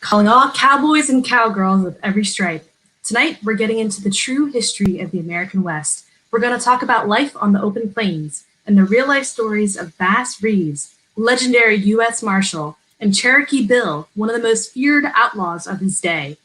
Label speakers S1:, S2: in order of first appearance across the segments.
S1: calling all cowboys and cowgirls of every stripe. Tonight, we're getting into the true history of the American West. We're going to talk about life on the open plains and the real life stories of Bass Reeves, legendary US Marshal, and Cherokee Bill, one of the most feared outlaws of his day.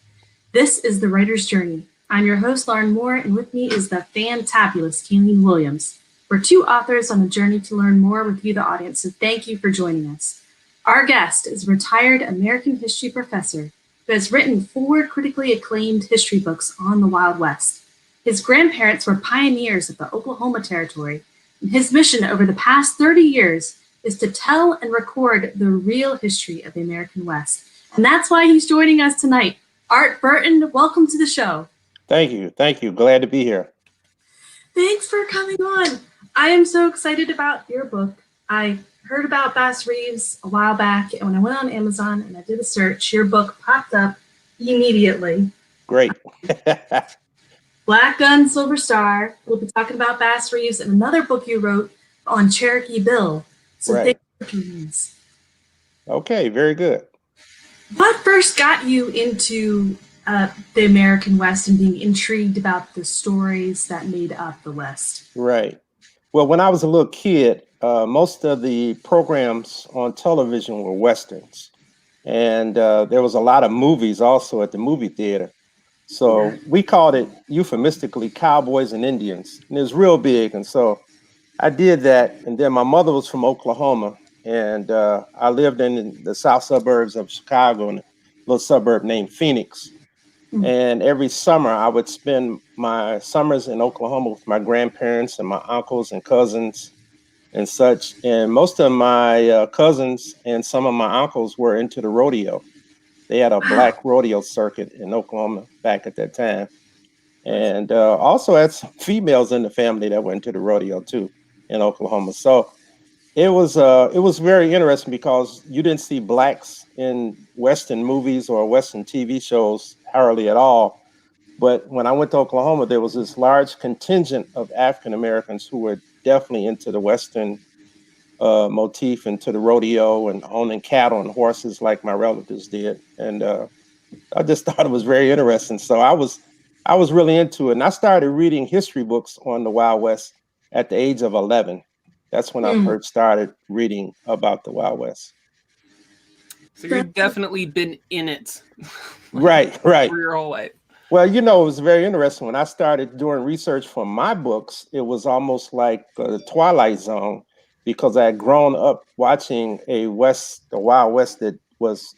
S1: This is The Writer's Journey. I'm your host, Lauren Moore, and with me is the fantabulous Kayleen Williams. We're two authors on a journey to learn more with you, the audience, so thank you for joining us. Our guest is a retired American history professor who has written 4 critically acclaimed history books on the Wild West. His grandparents were pioneers of the Oklahoma Territory, and his mission over the past 30 years is to tell and record the real history of the American West. And that's why he's joining us tonight. Art Burton, welcome to the show.
S2: Thank you. Thank you. Glad to be here.
S1: Thanks for coming on. I am so excited about your book. I heard about Bass Reeves a while back, and when I went on Amazon and I did a search, your book popped up immediately.
S2: Great.
S1: Black Gun, Silver Star. We'll be talking about Bass Reeves and another book you wrote on Cherokee Bill. So
S2: Right.
S1: thank you.
S2: Okay, very good.
S1: What first got you into the American West and being intrigued about the stories that made up the West?
S2: Right. Well, when I was a little kid, most of the programs on television were Westerns. And there was a lot of movies also at the movie theater. So we called it euphemistically Cowboys and Indians. And it was real big. And so I did that. And then my mother was from Oklahoma. And I lived in the south suburbs of Chicago in a little suburb named Phoenix. And every summer I would spend my summers in Oklahoma with my grandparents and my uncles and cousins and such. And most of my cousins and some of my uncles were into the rodeo. They had a black rodeo circuit in Oklahoma back at that time. And also had some females in the family that went to the rodeo too in Oklahoma. So it was very interesting because you didn't see blacks in Western movies or Western TV shows hardly at all. But when I went to Oklahoma, there was this large contingent of African Americans who were definitely into the Western motif, into the rodeo and owning cattle and horses like my relatives did. And I just thought it was very interesting. So I was really into it. And I started reading history books on the Wild West at the age of 11. That's when I first started reading about the Wild West.
S3: So you've definitely been in it.
S2: Right.
S3: For your whole life.
S2: Well, it was very interesting. When I started doing research for my books, it was almost like the Twilight Zone because I had grown up watching a Wild West that was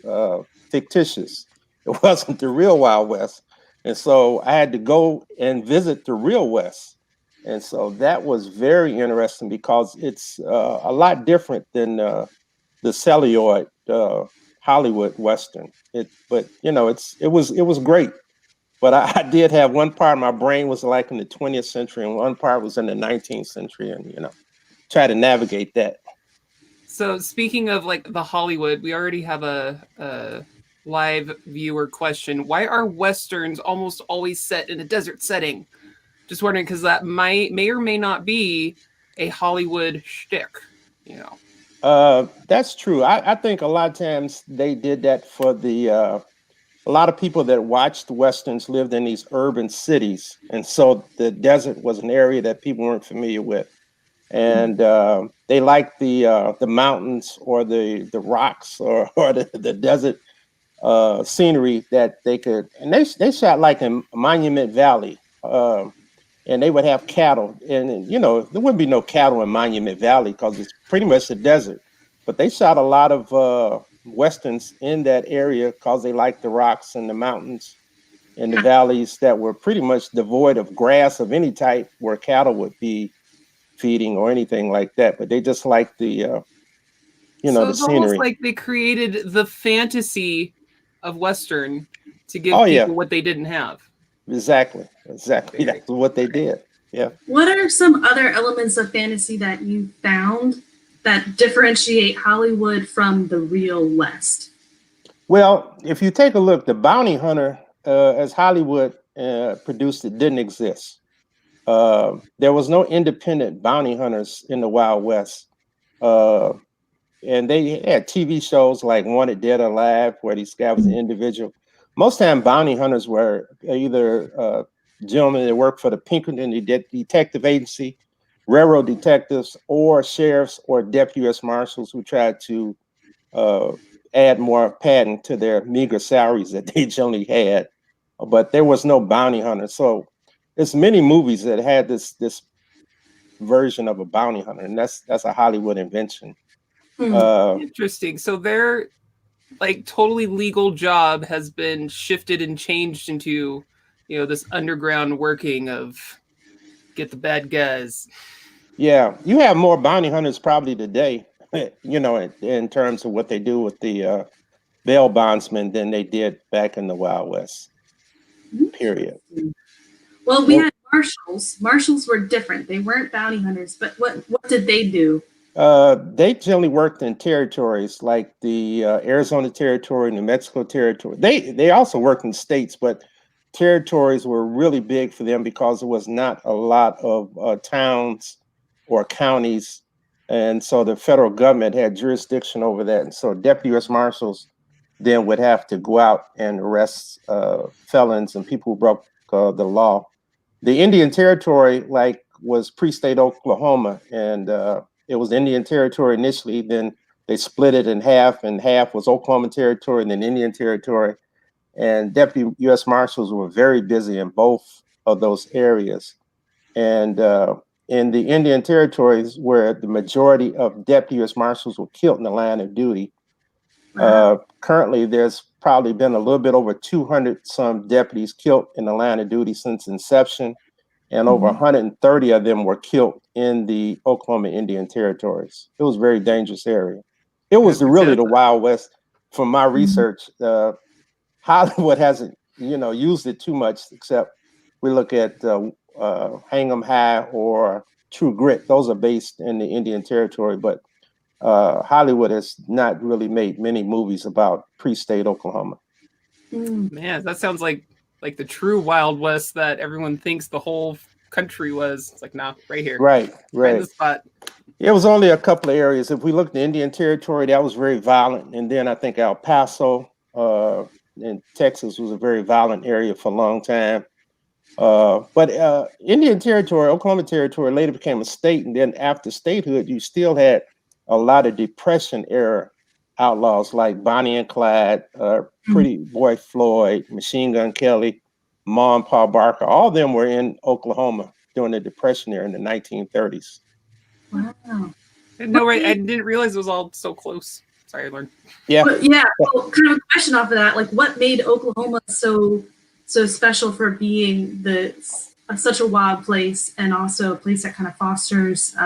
S2: fictitious. It wasn't the real Wild West. And so I had to go and visit the real West. And so that was very interesting because it's a lot different than the celluloid Hollywood Western. It was great. But I did have one part of my brain was like in the 20th century and one part was in the 19th century, and try to navigate that.
S3: So speaking of like the Hollywood, we already have a live viewer question. Why are Westerns almost always set in a desert setting? Just wondering, because that may or may not be a Hollywood shtick,
S2: That's true. I think a lot of times they did that for a lot of people that watched Westerns lived in these urban cities. And so the desert was an area that people weren't familiar with. And they liked the mountains or the rocks or the desert scenery that they could. And they shot like in Monument Valley. And they would have cattle, and there wouldn't be no cattle in Monument Valley because it's pretty much the desert. But they shot a lot of Westerns in that area because they liked the rocks and the mountains and the valleys that were pretty much devoid of grass of any type where cattle would be feeding or anything like that. But they just liked the
S3: so
S2: the
S3: it's
S2: scenery.
S3: Almost like they created the fantasy of Western to give people what they didn't have.
S2: Exactly. That's what they did. Yeah.
S1: What are some other elements of fantasy that you found that differentiate Hollywood from the real West?
S2: Well, if you take a look, the bounty hunter, as Hollywood produced it, didn't exist. There was no independent bounty hunters in the Wild West. and they had TV shows like Wanted Dead or Alive, where these guys was an individual. Most time, bounty hunters were either gentlemen that worked for the Pinkerton Detective Agency, railroad detectives, or sheriffs or deputy U.S. Marshals who tried to add more padding to their meager salaries that they generally had. But there was no bounty hunter. So there's many movies that had this version of a bounty hunter, and that's a Hollywood invention.
S3: Interesting. So their like totally legal job has been shifted and changed into, this underground working of get the bad guys.
S2: Yeah, you have more bounty hunters probably today, in terms of what they do with the bail bondsmen than they did back in the Wild West. Period.
S1: Well, we had marshals. Marshals were different. They weren't bounty hunters, but what did they do?
S2: They generally worked in territories like the Arizona Territory, New Mexico Territory. They also worked in states, but territories were really big for them because there was not a lot of towns or counties, and so the federal government had jurisdiction over that. And so deputy U.S. Marshals then would have to go out and arrest felons and people who broke the law. The Indian Territory, was pre-state Oklahoma, and it was Indian Territory initially. Then they split it in half, and half was Oklahoma Territory and then Indian Territory. And deputy U.S. Marshals were very busy in both of those areas. And in the Indian Territories, where the majority of deputy U.S. Marshals were killed in the line of duty, currently there's probably been a little bit over 200 some deputies killed in the line of duty since inception, and over 130 of them were killed in the Oklahoma Indian Territories. It was a very dangerous area. It was really the Wild West. From my research, Hollywood hasn't, used it too much, except we look at Hang 'em High or True Grit. Those are based in the Indian Territory, but Hollywood has not really made many movies about pre-state Oklahoma.
S3: Man, that sounds like the true Wild West that everyone thinks the whole country was. It's like, nah, right here.
S2: Right.
S3: Right in the spot.
S2: It was only a couple of areas. If we look at the Indian Territory, that was very violent. And then I think El Paso in Texas was a very violent area for a long time. But Indian Territory, Oklahoma Territory later became a state. And then after statehood, you still had a lot of Depression era outlaws like Bonnie and Clyde, Pretty Boy Floyd, Machine Gun Kelly, Ma and Pa Barker. All of them were in Oklahoma during the Depression era in the 1930s.
S1: Wow.
S3: No, right. I didn't realize it was all so close. Sorry, I learned.
S2: Yeah.
S1: Well, kind of a question off of that, what made Oklahoma so special for being such a wild place, and also a place that kind of fosters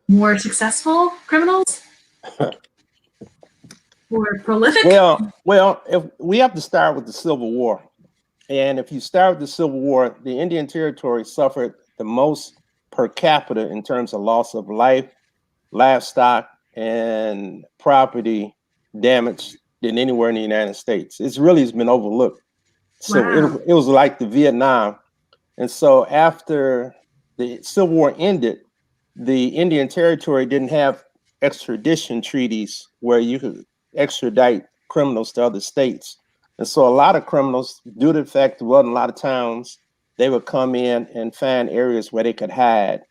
S1: more successful criminals? More prolific?
S2: Well, if we have to start with the Civil War. And if you start with the Civil War, the Indian Territory suffered the most per capita in terms of loss of life, livestock, and property damage than anywhere in the United States. It's really been overlooked. So it was like the Vietnam. And so after the Civil War ended, the Indian Territory didn't have extradition treaties where you could extradite criminals to other states. And so a lot of criminals, due to the fact there wasn't a lot of towns, they would come in and find areas where they could hide.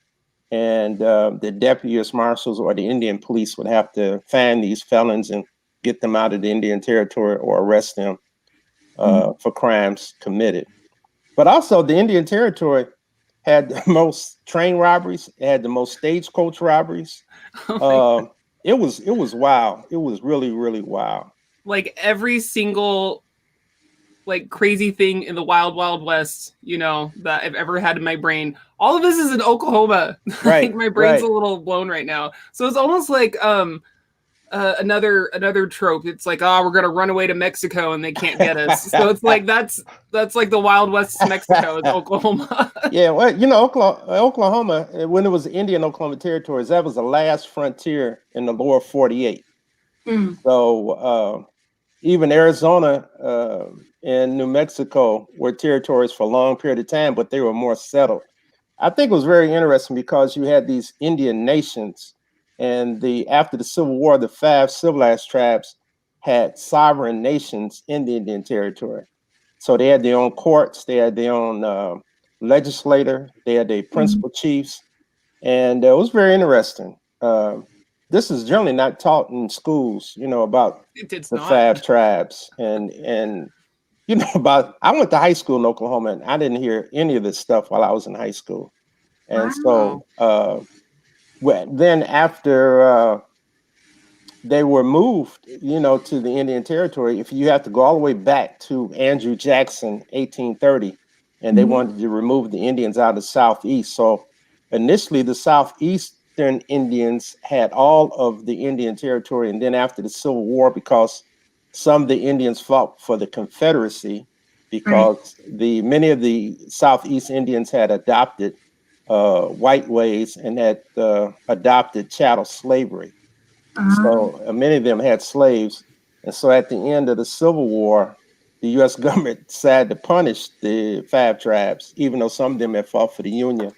S2: And the deputy U.S. Marshals or the Indian police would have to find these felons and get them out of the Indian Territory or arrest them for crimes committed. But also the Indian Territory had the most train robberies. It had the most stagecoach robberies. It was wild. It was really, really wild.
S3: Like every single crazy thing in the wild, wild west, that I've ever had in my brain. All of this is in Oklahoma.
S2: Right.
S3: I think my brain's a little blown right now. So it's almost like another trope. It's like, we're gonna run away to Mexico and they can't get us. So it's like that's like the Wild West Mexico is Oklahoma.
S2: Yeah, well, Oklahoma, when it was Indian Oklahoma territories, that was the last frontier in the lower 48. So even Arizona and New Mexico were territories for a long period of time, but they were more settled. I think it was very interesting because you had these Indian nations, And after the Civil War, the 5 civilized tribes had sovereign nations in the Indian Territory. So they had their own courts, they had their own legislator, they had their principal chiefs, and it was very interesting. This is generally not taught in schools, about
S3: It's
S2: the
S3: not.
S2: 5 tribes, and about. I went to high school in Oklahoma, and I didn't hear any of this stuff while I was in high school, and
S3: Wow.
S2: so then after they were moved, to the Indian Territory. If you have to go all the way back to Andrew Jackson, 1830, and they wanted to remove the Indians out of the Southeast. So initially, the Southeastern Indians had all of the Indian Territory, and then after the Civil War, because some of the Indians fought for the Confederacy, because many of the Southeast Indians had adopted white ways and had adopted chattel slavery. So many of them had slaves. And so at the end of the Civil War, the U.S. government decided to punish the 5 tribes, even though some of them had fought for the Union.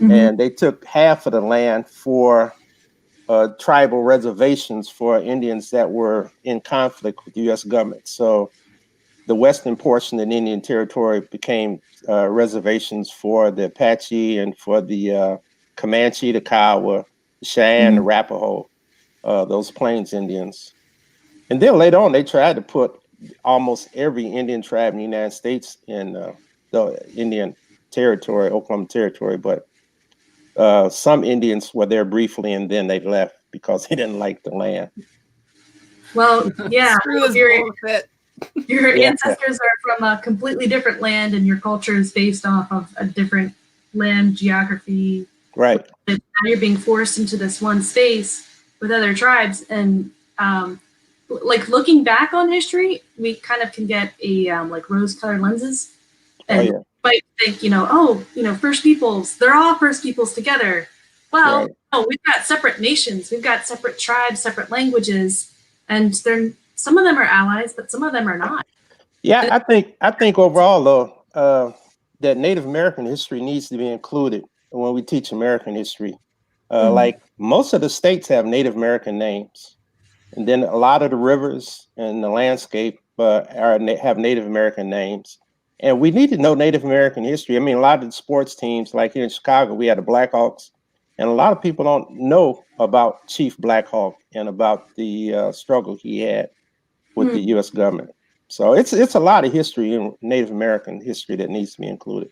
S2: And they took half of the land for tribal reservations for Indians that were in conflict with the U.S. government. So the western portion of the Indian Territory became reservations for the Apache and for the Comanche, the Kiowa, the Cheyenne, the Arapaho. Those Plains Indians. And then later on, they tried to put almost every Indian tribe in the United States in the Indian Territory, Oklahoma Territory, but some Indians were there briefly and then they left because they didn't like the land.
S1: Well, yeah,
S3: Screw this bullshit.
S1: Your ancestors are from a completely different land, and your culture is based off of a different land geography.
S2: Right.
S1: And now you're being forced into this one space with other tribes, and like looking back on history, we kind of can get a like rose-colored lenses, and might think, First Peoples, they're all First Peoples together. Well, no, we've got separate nations, we've got separate tribes, separate languages, and some of them are allies, but some of them are not.
S2: Yeah, I think overall though, that Native American history needs to be included when we teach American history. Like most of the states have Native American names, and then a lot of the rivers and the landscape have Native American names. And we need to know Native American history. I mean, a lot of the sports teams, like here in Chicago, we had the Blackhawks, and a lot of people don't know about Chief Black Hawk and about the struggle he had with the U.S. government. So it's a lot of history in Native American history that needs to be included.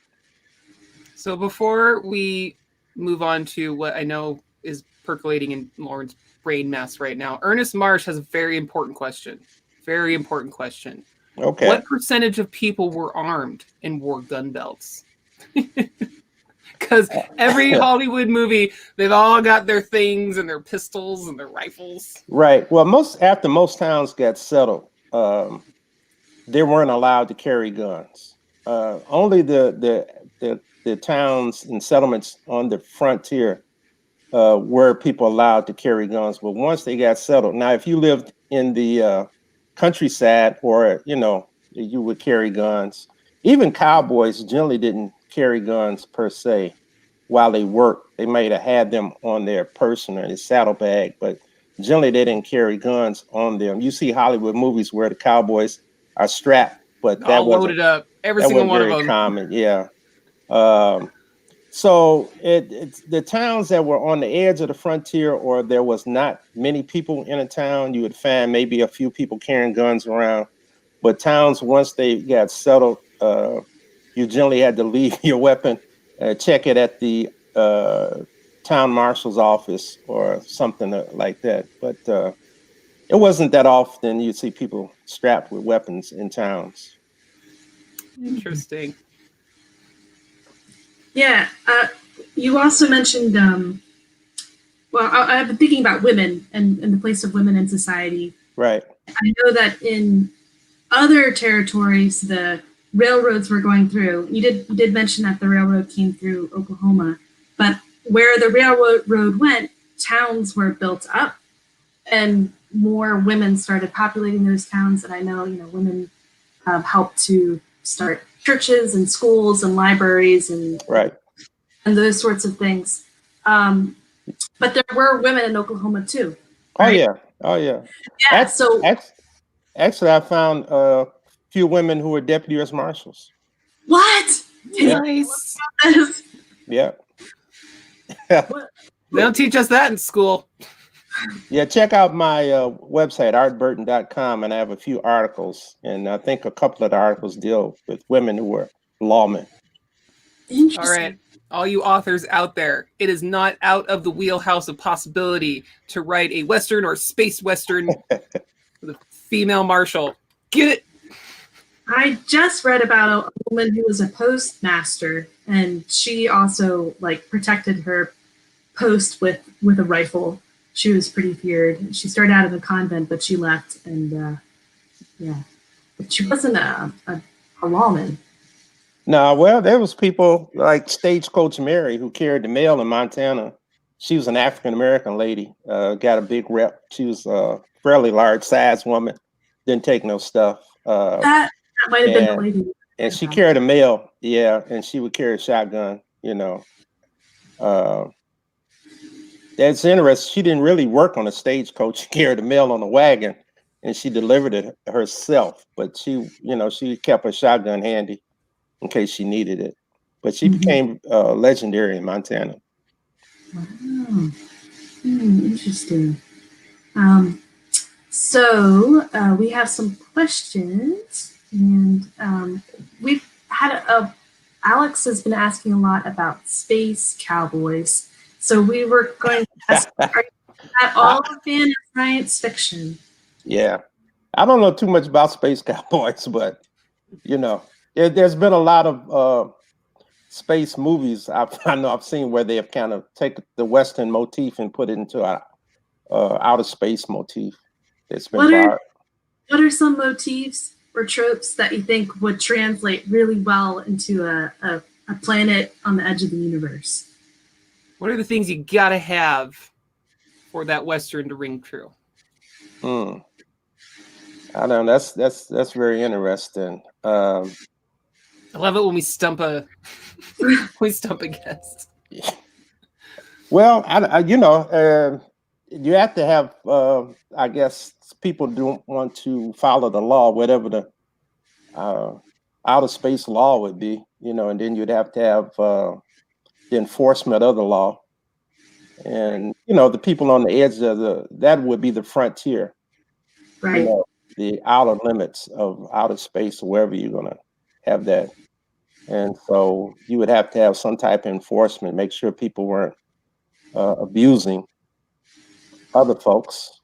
S3: So before we move on to what I know is percolating in Lauren's brain mass right now, Ernest Marsh has a very important question. Very important question.
S2: Okay.
S3: What percentage of people were armed and wore gun belts? Because every Hollywood movie, they've all got their things and their pistols and their rifles.
S2: Right. Well, after most towns got settled, they weren't allowed to carry guns. Only the towns and settlements on the frontier were people allowed to carry guns. But once they got settled, now if you lived in the countryside, or you would carry guns. Even cowboys generally didn't carry guns per se while they worked. They might have had them on their person or their saddlebag, but generally they didn't carry guns on them. You see Hollywood movies where the cowboys are strapped, but that wasn't
S3: loaded up. Every single one of them.
S2: Common, yeah. So it's the towns that were on the edge of the frontier, or there was not many people in a town, you would find maybe a few people carrying guns around. But towns, once they got settled, you generally had to leave your weapon, check it at the town marshal's office or something like that. But it wasn't that often you'd see people strapped with weapons in towns.
S3: Interesting.
S1: Yeah, you also mentioned, I've been thinking about women and the place of women in society.
S2: Right.
S1: I know that in other territories, the railroads were going through. You did mention that the railroad came through Oklahoma, but where the railroad went, towns were built up, and more women started populating those towns. And I know, women helped to start churches and schools and libraries and those sorts of things. But there were women in Oklahoma too.
S2: Oh
S1: Right?
S2: yeah, oh yeah.
S1: Yeah. So
S2: Actually, I found a few women who were deputy U.S. Marshals.
S1: what? Can you
S3: Nice.
S1: tell us
S2: Yeah.
S1: what?
S3: They don't teach us that in school.
S2: Yeah, check out my website, artburton.com, and I have a few articles. And I think a couple of the articles deal with women who were lawmen.
S1: Interesting.
S3: All right. All you authors out there, it is not out of the wheelhouse of possibility to write a Western or space Western with a female marshal. Get it?
S1: I just read about a woman who was a postmaster, and she also like protected her post with a rifle. She was pretty feared. She started out in a convent, but she left, and yeah, but she wasn't a lawman.
S2: No, well, there was people like Stagecoach Mary who carried the mail in Montana. She was an African American lady, got a big rep. She was a fairly large sized woman, didn't take no stuff.
S1: That might have been the lady.
S2: And she carried a mail, yeah, and she would carry a shotgun, you know. That's interesting. She didn't really work on a stagecoach. She carried the mail on a wagon, and she delivered it herself. But she, you know, she kept a shotgun handy in case she needed it. But she became legendary in Montana.
S1: Wow. Interesting. So we have some questions, and we've had Alex has been asking a lot about space cowboys. So we were going to ask, are you at all a fan of science fiction?
S2: Yeah, I don't know too much about space cowboys, but you know, there's been a lot of space movies I know I've seen where they have kind of taken the Western motif and put it into a outer space motif. It's been
S1: what are some motifs or tropes that you think would translate really well into a planet on the edge of the universe?
S3: What are the things you gotta have for that Western to ring true?
S2: I don't know. That's very interesting.
S3: I love it when we stump a guest.
S2: Well, you know, you have to have. I guess people don't want to follow the law, whatever the outer space law would be, you know, and then you'd have to have the enforcement of the law, and you know, the people on the edge of that would be the frontier,
S1: Right?
S2: You know, the outer limits of outer space, or wherever you're gonna have that. And so you would have to have some type of enforcement, make sure people weren't abusing other folks,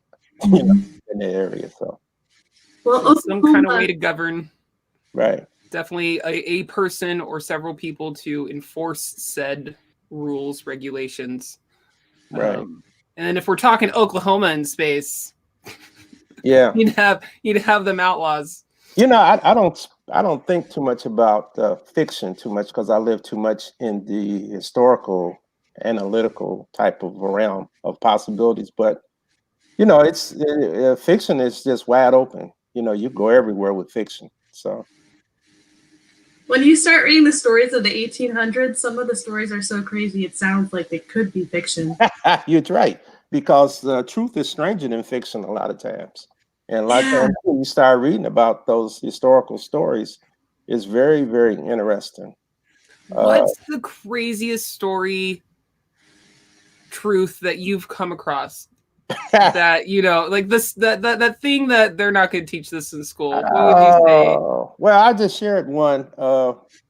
S2: you know, in the area. So,
S1: well,
S3: some kind of way to govern.
S2: Right.
S3: Definitely a person or several people to enforce said rules, regulations.
S2: Right.
S3: And then if we're talking Oklahoma in space,
S2: yeah,
S3: you'd have them outlaws.
S2: You know, I don't think too much about fiction too much because I live too much in the historical, analytical type of realm of possibilities. But you know, it's fiction is just wide open. You know, you go everywhere with fiction. So
S1: when you start reading the stories of the 1800s, some of the stories are so crazy it sounds like they could be fiction.
S2: You're right, because truth is stranger than fiction a lot of times. And like when you start reading about those historical stories, it's very, very interesting.
S3: What's the craziest story truth that you've come across? That, you know, like this that thing that they're not going to teach this in school. What would you say?
S2: Well, I just shared one.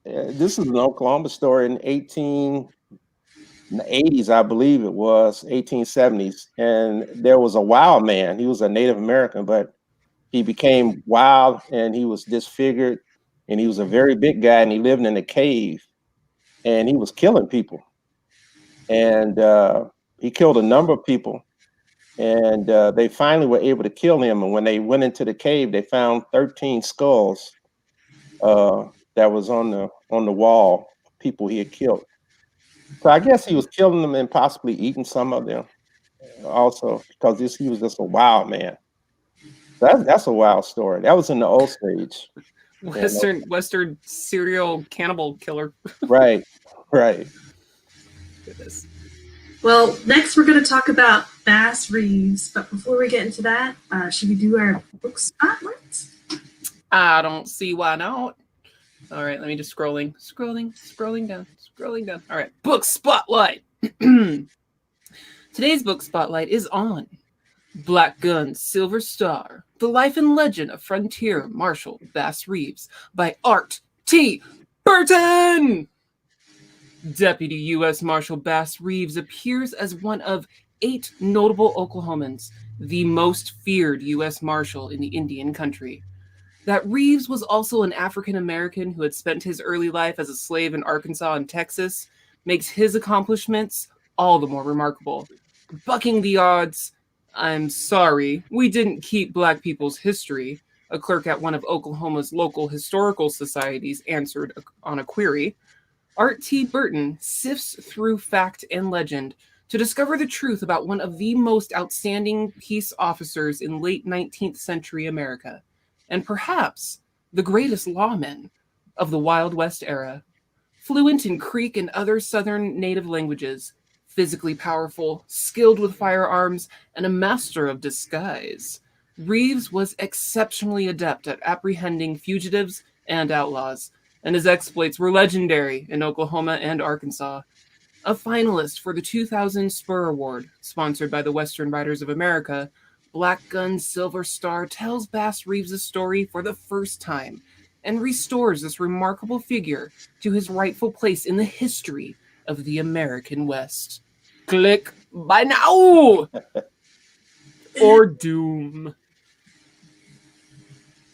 S2: This is an Oklahoma story in 1880s, I believe it was 1870s, and there was a wild man. He was a Native American, but he became wild and he was disfigured, and he was a very big guy, and he lived in a cave, and he was killing people, and he killed a number of people. And they finally were able to kill him. And when they went into the cave, they found 13 skulls that was on the wall, people he had killed. So I guess he was killing them and possibly eating some of them also, because he was just a wild man. That's a wild story. That was in the old stage.
S3: Western serial cannibal killer.
S2: Right.
S3: Goodness.
S1: Well, next we're going to talk about Bass Reeves, but before we get into that, should we do our book spotlights?
S3: I don't see why not. All right, let me just scrolling down. All right, book spotlight. Today's book spotlight is on Black Gun, Silver Star, The Life and Legend of Frontier Marshal Bass Reeves by Art T. Burton. Deputy US Marshal Bass Reeves appears as one of 8 notable Oklahomans, the most feared US Marshal in the Indian country. That Reeves was also an African American who had spent his early life as a slave in Arkansas and Texas makes his accomplishments all the more remarkable. Bucking the odds, I'm sorry, we didn't keep Black people's history, a clerk at one of Oklahoma's local historical societies answered on a query. Art T. Burton sifts through fact and legend to discover the truth about one of the most outstanding peace officers in late 19th century America, and perhaps the greatest lawman of the Wild West era. Fluent in Creek and other Southern native languages, physically powerful, skilled with firearms, and a master of disguise, Reeves was exceptionally adept at apprehending fugitives and outlaws, and his exploits were legendary in Oklahoma and Arkansas. A finalist for the 2000 Spur Award, sponsored by the Western Writers of America, Black Gun Silver Star tells Bass Reeves' story for the first time and restores this remarkable figure to his rightful place in the history of the American West. Click buy now! Or doom.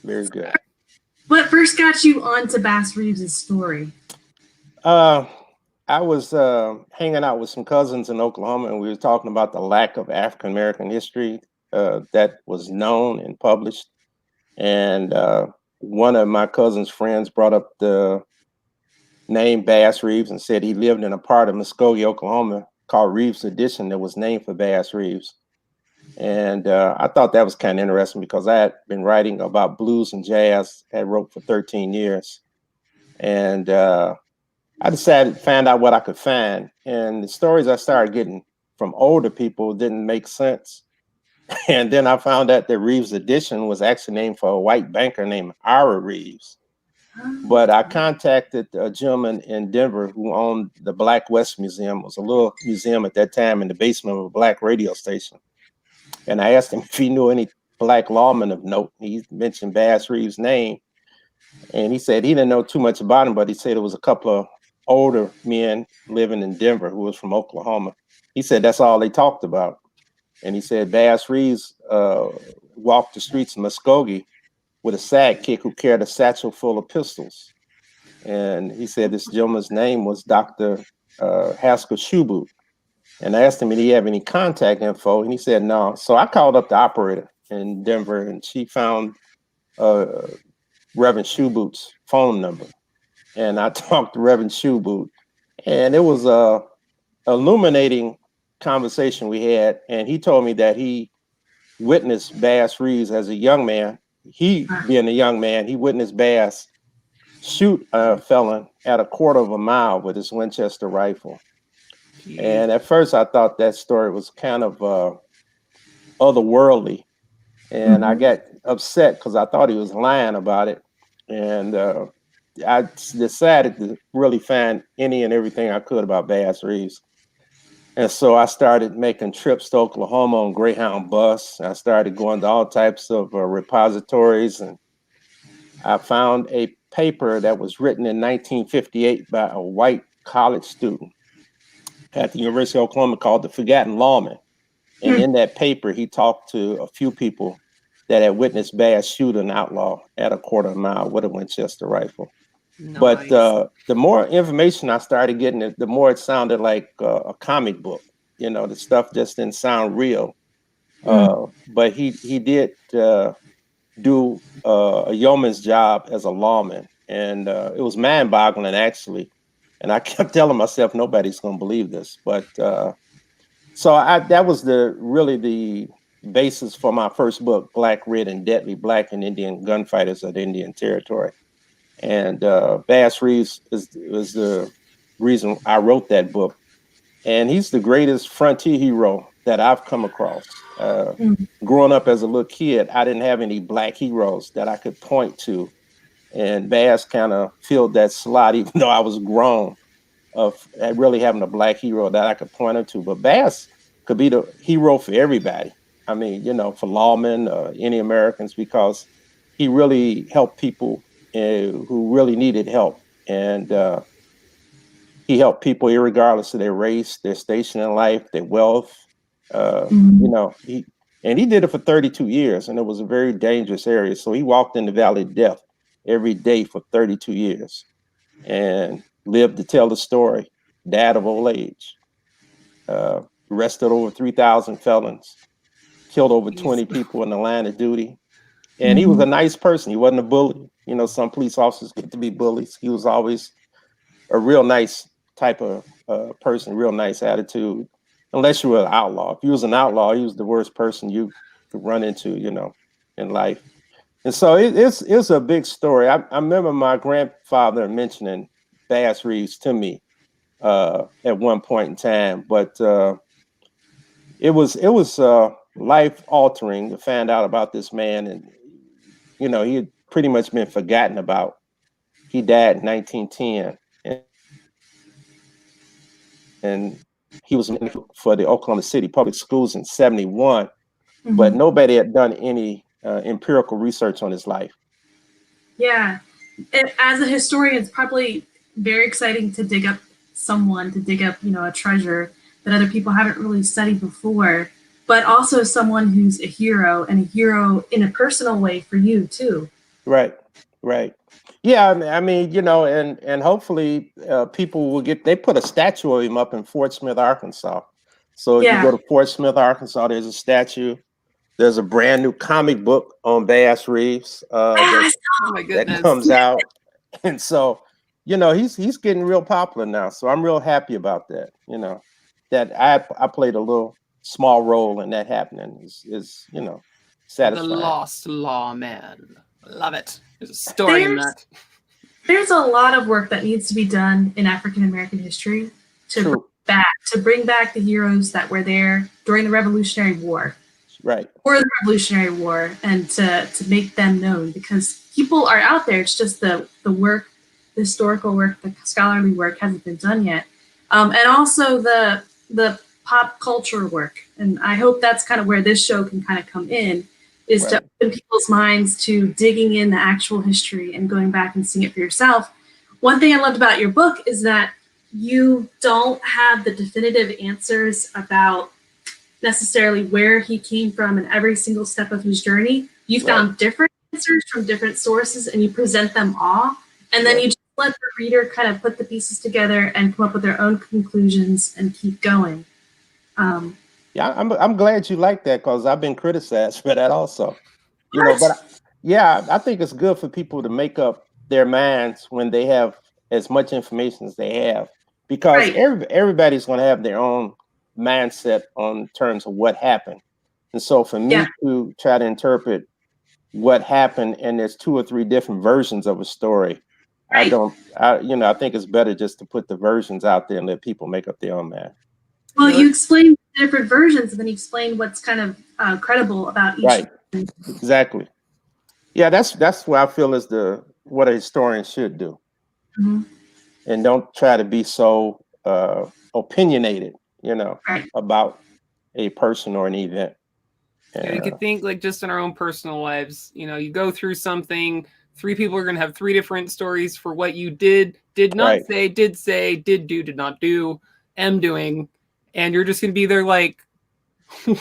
S2: Very good.
S1: What first got you onto Bass Reeves' story?
S2: I was hanging out with some cousins in Oklahoma, and we were talking about the lack of African American history that was known and published. And one of my cousin's friends brought up the name Bass Reeves and said he lived in a part of Muskogee, Oklahoma called Reeves Edition that was named for Bass Reeves. And I thought that was kind of interesting because I had been writing about blues and jazz, had wrote for 13 years. And I decided to find out what I could find. And the stories I started getting from older people didn't make sense. And then I found out that Reeves Edition was actually named for a white banker named Ira Reeves. But I contacted a gentleman in Denver who owned the Black West Museum. It was a little museum at that time in the basement of a black radio station. And I asked him if he knew any black lawmen of note. He mentioned Bass Reeves' name. And he said he didn't know too much about him, but he said it was a couple of older men living in Denver who was from Oklahoma. He said that's all they talked about. And he said Bass Reeves walked the streets of Muskogee with a sidekick who carried a satchel full of pistols. And he said this gentleman's name was Dr. Haskell Shoeboot. And I asked him, did he have any contact info? And he said, no. So I called up the operator in Denver, and she found Reverend Shoeboot's phone number. And I talked to Reverend Shoeboot, and it was a illuminating conversation we had. And he told me that he witnessed Bass Reeves as a young man. He, being a young man, he witnessed Bass shoot a felon at a quarter of a mile with his Winchester rifle. And at first I thought that story was kind of otherworldly. And I got upset because I thought he was lying about it. And I decided to really find any and everything I could about Bass Reeves. And so I started making trips to Oklahoma on Greyhound bus. I started going to all types of repositories. And I found a paper that was written in 1958 by a white college student at the University of Oklahoma called The Forgotten Lawman. And in that paper, he talked to a few people that had witnessed Bass shoot an outlaw at a quarter of a mile with a Winchester rifle. Nice. But the more information I started getting, the more it sounded like a comic book. You know, the stuff just didn't sound real. But he did do a yeoman's job as a lawman. And it was mind-boggling, actually. And I kept telling myself, nobody's going to believe this. But so that was really the basis for my first book, Black, Red, and Deadly, Black and Indian Gunfighters of the Indian Territory. And Bass Reeves was the reason I wrote that book. and he's the greatest frontier hero that I've come across.
S1: Mm.
S2: Growing up as a little kid, I didn't have any black heroes that I could point to, and Bass kind of filled that slot, even though I was grown, of really having a black hero that I could point him to. But Bass could be the hero for everybody. I mean, for lawmen, any Americans, because he really helped people who really needed help, and he helped people irregardless of their race, their station in life, their wealth.
S1: Mm.
S2: He did it for 32 years, and it was a very dangerous area. So he walked in the valley of death every day for 32 years, and lived to tell the story. Died of old age. Arrested over 3,000 felons, killed over 20 people in the line of duty. And he was a nice person. He wasn't a bully. Some police officers get to be bullies. He was always a real nice type of person, real nice attitude. Unless you were an outlaw. If you was an outlaw, he was the worst person you could run into, in life. And so it's a big story. I remember my grandfather mentioning Bass Reeves to me at one point in time, but it was life altering to find out about this man, and he had pretty much been forgotten about. He died in 1910, and he was for the Oklahoma City public schools in 71, but nobody had done any empirical research on his life.
S1: Yeah. As a historian, it's probably very exciting to dig up a treasure that other people haven't really studied before, but also someone who's a hero, and a hero in a personal way for you too.
S2: Right. Yeah, I mean, and hopefully people will they put a statue of him up in Fort Smith, Arkansas. So if you go to Fort Smith, Arkansas, there's a statue. There's a brand new comic book on Bass Reeves that comes out. And so, he's getting real popular now. So I'm real happy about that. That I played a little small role in that happening is satisfying.
S3: The Lost Lawman. Love it. There's a story in that.
S1: There's a lot of work that needs to be done in African American history to bring back the heroes that were there during the Revolutionary War.
S2: Right.
S1: Or the Revolutionary War, and to make them known, because people are out there. It's just the work, the historical work, the scholarly work hasn't been done yet. And also the pop culture work. And I hope that's kind of where this show can kind of come in, is to open people's minds to digging in the actual history and going back and seeing it for yourself. One thing I loved about your book is that you don't have the definitive answers about necessarily where he came from in every single step of his journey. You found different answers from different sources, and you present them all. And then you just let the reader kind of put the pieces together and come up with their own conclusions and keep going.
S2: Yeah, I'm glad you like that, because I've been criticized for that also. But I think it's good for people to make up their minds when they have as much information as they have, because everybody's going to have their own mindset on terms of what happened. And so for me to try to interpret what happened, and there's 2 or 3 different versions of a story, I think it's better just to put the versions out there and let people make up their own mind.
S1: Well, you explain different versions, and then you explain what's kind of credible about each.
S2: Right. Exactly. Yeah, that's what I feel is what a historian should do. And don't try to be so opinionated, about a person or an event.
S3: You could think like just in our own personal lives, you go through something, 3 people are going to have 3 different stories for what you did not say, did do, did not do, am doing. And you're just going to be there like,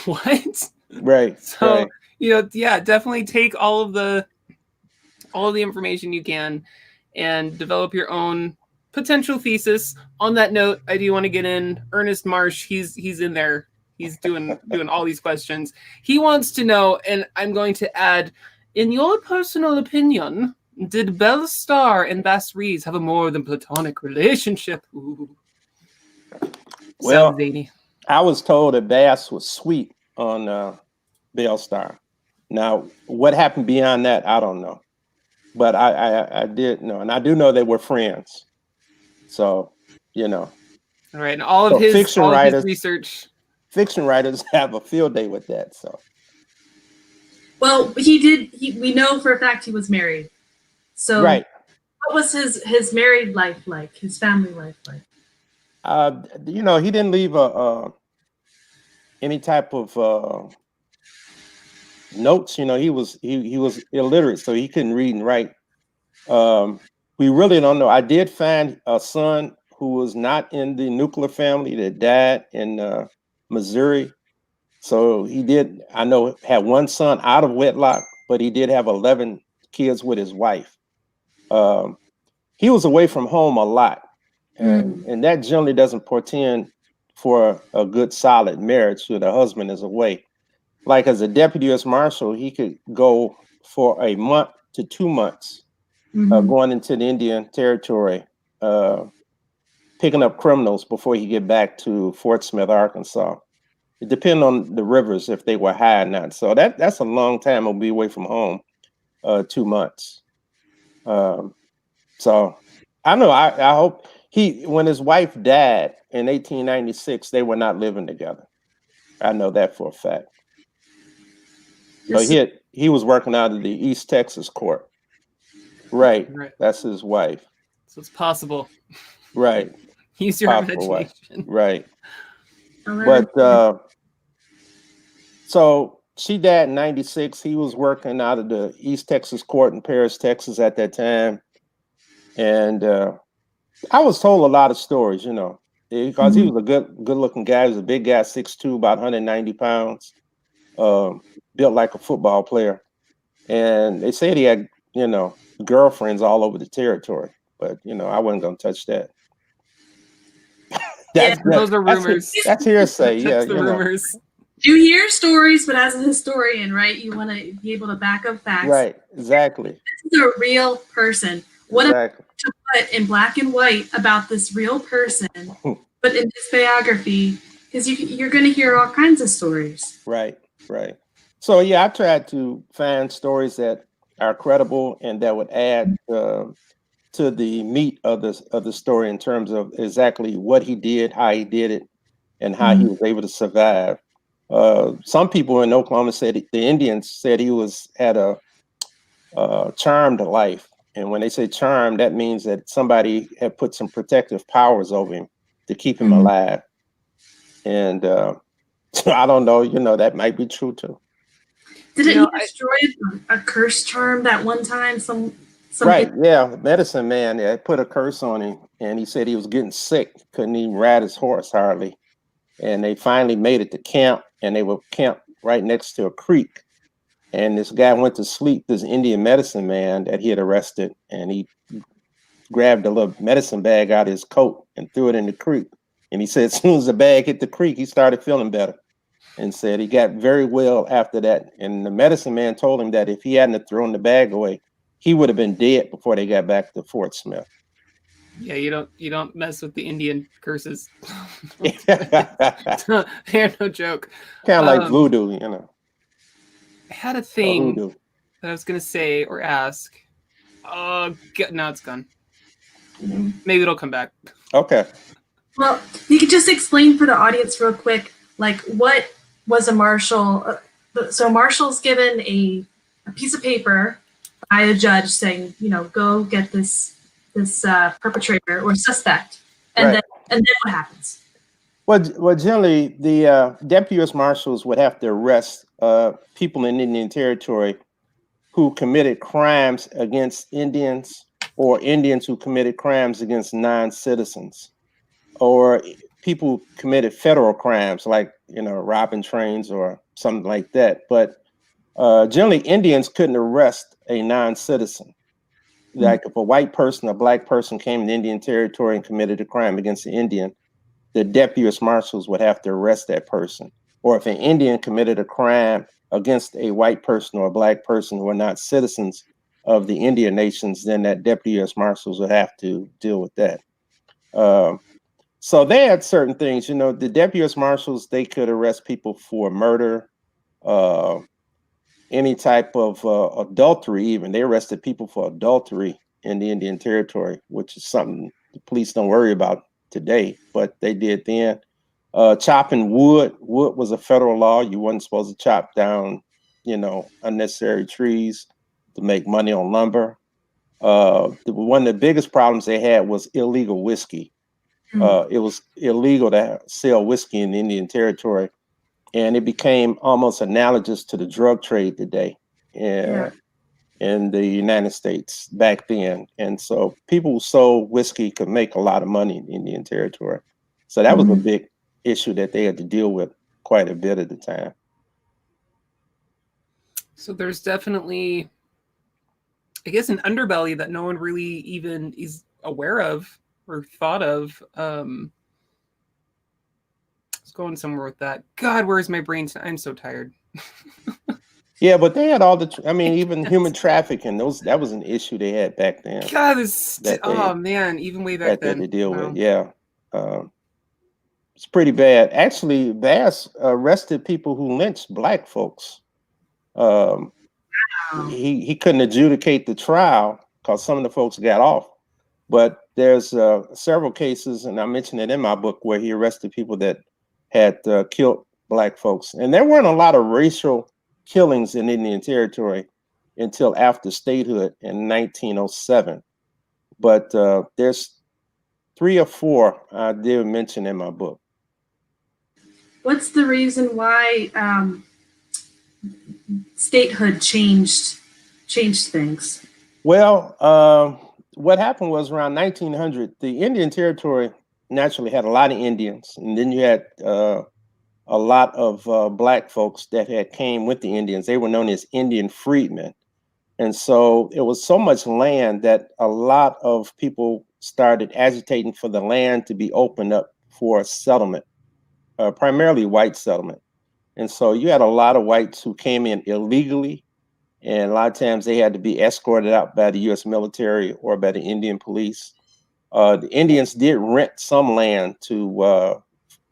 S3: what?
S2: Right.
S3: So, definitely take all of the information you can and develop your own potential thesis. On that note, I do want to get in Ernest Marsh. He's in there. He's doing all these questions. He wants to know, and I'm going to add, in your personal opinion, did Belle Starr and Bass Reeves have a more than platonic relationship? Ooh.
S2: Well, I was told that Bass was sweet on Belle Starr. Now, what happened beyond that, I don't know. But I did know, and I do know they were friends. So,
S3: All right, and all of
S2: So
S3: his
S2: fiction writers
S3: research.
S2: Fiction writers have a field day with that. So,
S1: Well, we know for a fact he was married. So
S2: right.
S1: what was his married life like? His family life like?
S2: He didn't leave any type of notes. He was illiterate, so he couldn't read and write. We really don't know. I did find a son who was not in the nuclear family that died in Missouri. So he did, I know, had one son out of wedlock, but he did have 11 kids with his wife. He was away from home a lot, and that generally doesn't portend for a good, solid marriage when the husband is away. Like as a deputy U.S. Marshal, he could go for a month to 2 months going into the Indian Territory, picking up criminals before he get back to Fort Smith, Arkansas. It depends on the rivers if they were high or not. So that's a long time to be away from home, 2 months. So I know. I hope when his wife died in 1896, they were not living together. I know that for a fact. So he was working out of the East Texas court. Right. That's his wife.
S3: So it's possible.
S2: Right.
S3: Use your imagination.
S2: Right. But so she died in 96. He was working out of the East Texas court in Paris, Texas at that time. And I was told a lot of stories, because he was a good-looking guy. He was a big guy, 6'2", about 190 pounds, built like a football player. And they said he had, girlfriends all over the territory. But, I wasn't going to touch that.
S3: Those are rumors.
S2: That's hearsay. Yeah,
S3: the rumors.
S1: You hear stories, but as a historian, right, you want to be able to back up facts.
S2: Right, exactly.
S1: This is a real person. What exactly. To put in black and white about this real person, but in this biography, because you're going to hear all kinds of stories.
S2: Right. So yeah, I tried to find stories that are credible and that would add to the meat of the story in terms of exactly what he did, how he did it, and how he was able to survive. Some people in Oklahoma said the Indians said he had a charmed life. And when they say charmed, that means that somebody had put some protective powers over him to keep him alive. And I don't know, that might be true too.
S1: Didn't he destroy a curse charm that one time?
S2: Right, yeah, medicine man, they put a curse on him, and he said he was getting sick, couldn't even ride his horse hardly. And they finally made it to camp, and they were camped right next to a creek. And this guy went to sleep, this Indian medicine man that he had arrested, and he grabbed a little medicine bag out of his coat and threw it in the creek. And he said as soon as the bag hit the creek, he started feeling better, and said he got very well after that. And the medicine man told him that if he hadn't thrown the bag away, he would have been dead before they got back to Fort Smith.
S3: Yeah, you don't mess with the Indian curses. They're no joke.
S2: Kind of like voodoo,
S3: I had a thing that I was going to say or ask. No, it's gone. Maybe it'll come back.
S2: Okay.
S1: Well, you could just explain for the audience real quick, like what was a marshal? So a marshal's given a piece of paper by a judge saying, go get this perpetrator or suspect, and then what happens?
S2: Well, generally, the deputy U.S. Marshals would have to arrest people in Indian Territory who committed crimes against Indians, or Indians who committed crimes against non-citizens, or people who committed federal crimes like, robbing trains or something like that. But generally, Indians couldn't arrest a non-citizen. Like if a white person, a black person came to Indian Territory and committed a crime against an Indian, the deputy U.S. Marshals would have to arrest that person. Or if an Indian committed a crime against a white person or a black person who are not citizens of the Indian nations, then that deputy U.S. Marshals would have to deal with that. So they had certain things, the deputy U.S. Marshals, they could arrest people for murder, any type of adultery even. They arrested people for adultery in the Indian Territory, which is something the police don't worry about today, but they did then. Chopping wood was a federal law. You weren't supposed to chop down, unnecessary trees to make money on lumber. One of the biggest problems they had was illegal whiskey. It was illegal to sell whiskey in Indian Territory, and it became almost analogous to the drug trade today in the United States back then. And so people who sold whiskey could make a lot of money in Indian Territory. So that was a big issue that they had to deal with quite a bit at the time.
S3: So there's definitely, I guess, an underbelly that no one really even is aware of or thought of. It's going somewhere with that. God, where's my brain? I'm so tired.
S2: Yeah, but they had all even human trafficking. That was an issue they had back then.
S3: God, even way back then.
S2: To deal with, yeah. It's pretty bad. Actually, Bass arrested people who lynched Black folks. He couldn't adjudicate the trial because some of the folks got off. But there's several cases, and I mentioned it in my book, where he arrested people that had killed Black folks. And there weren't a lot of racial killings in Indian Territory until after statehood in 1907. But there's 3 or 4 I did mention in my book.
S1: What's the reason why statehood changed things?
S2: Well, what happened was around 1900, the Indian Territory naturally had a lot of Indians, and then you had a lot of Black folks that had came with the Indians. They were known as Indian freedmen. And so it was so much land that a lot of people started agitating for the land to be opened up for settlement, primarily white settlement. And so you had a lot of whites who came in illegally, and a lot of times they had to be escorted out by the US military or by the Indian police. The Indians did rent some land to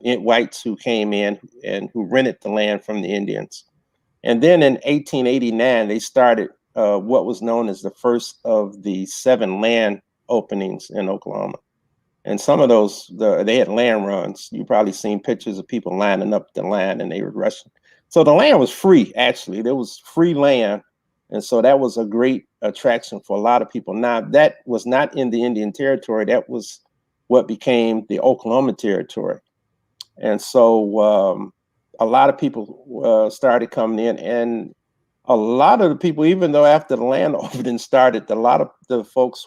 S2: whites who came in and who rented the land from the Indians. And then in 1889, they started what was known as the first of the 7 land openings in Oklahoma. And some of those, they had land runs. You probably seen pictures of people lining up the land and they were rushing. So the land was free, actually. There was free land. And so that was a great attraction for a lot of people. Now, that was not in the Indian Territory. That was what became the Oklahoma Territory. And so a lot of people started coming in, and a lot of the people, even though after the land opening started, a lot of the folks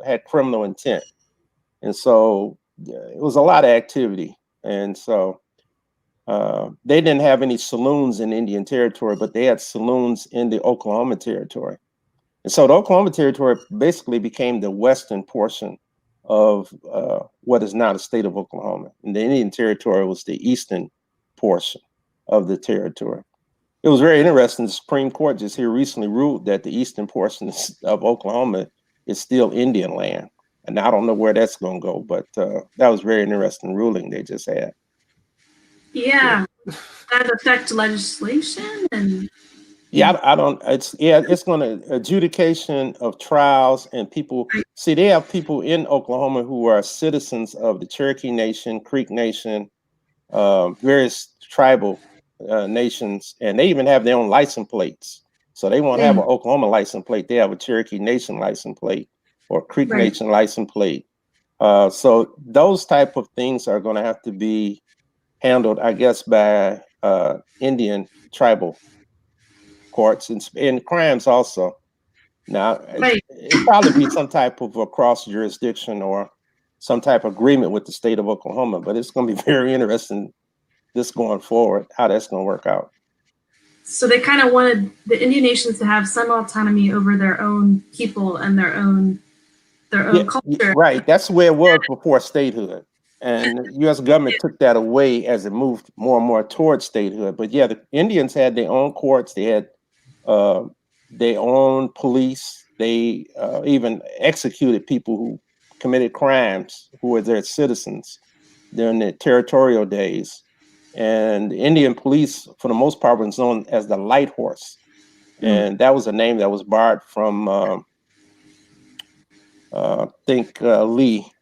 S2: had criminal intent. And so it was a lot of activity. And so they didn't have any saloons in Indian Territory, but they had saloons in the Oklahoma Territory. And so the Oklahoma Territory basically became the western portion of what is now the state of Oklahoma. And the Indian Territory was the eastern portion of the territory. It was very interesting. The Supreme Court just here recently ruled that the eastern portion of Oklahoma is still Indian land. And I don't know where that's going to go, but that was very interesting ruling they just had.
S1: Yeah. That affect legislation and
S2: it's going to adjudication of trials, and people see, they have people in Oklahoma who are citizens of the Cherokee Nation, Creek Nation, various tribal nations, and they even have their own license plates. So they won't have an Oklahoma license plate. They have a Cherokee Nation license plate or Creek Nation license plate. So those type of things are going to have to be handled, I guess, by Indian tribal courts and crimes also. Now, it'll probably be some type of a cross jurisdiction or some type of agreement with the state of Oklahoma, but it's going to be very interesting this going forward, how that's going to work out.
S1: So they kind of wanted the Indian nations to have some autonomy over their own people and their own culture.
S2: Right. That's where it was before statehood. And the U.S. government took that away as it moved more and more towards statehood. But yeah, the Indians had their own courts. They had their own police. They even executed people who committed crimes who were their citizens during the territorial days. And the Indian police, for the most part, was known as the Light Horse. And that was a name that was borrowed from, Lee,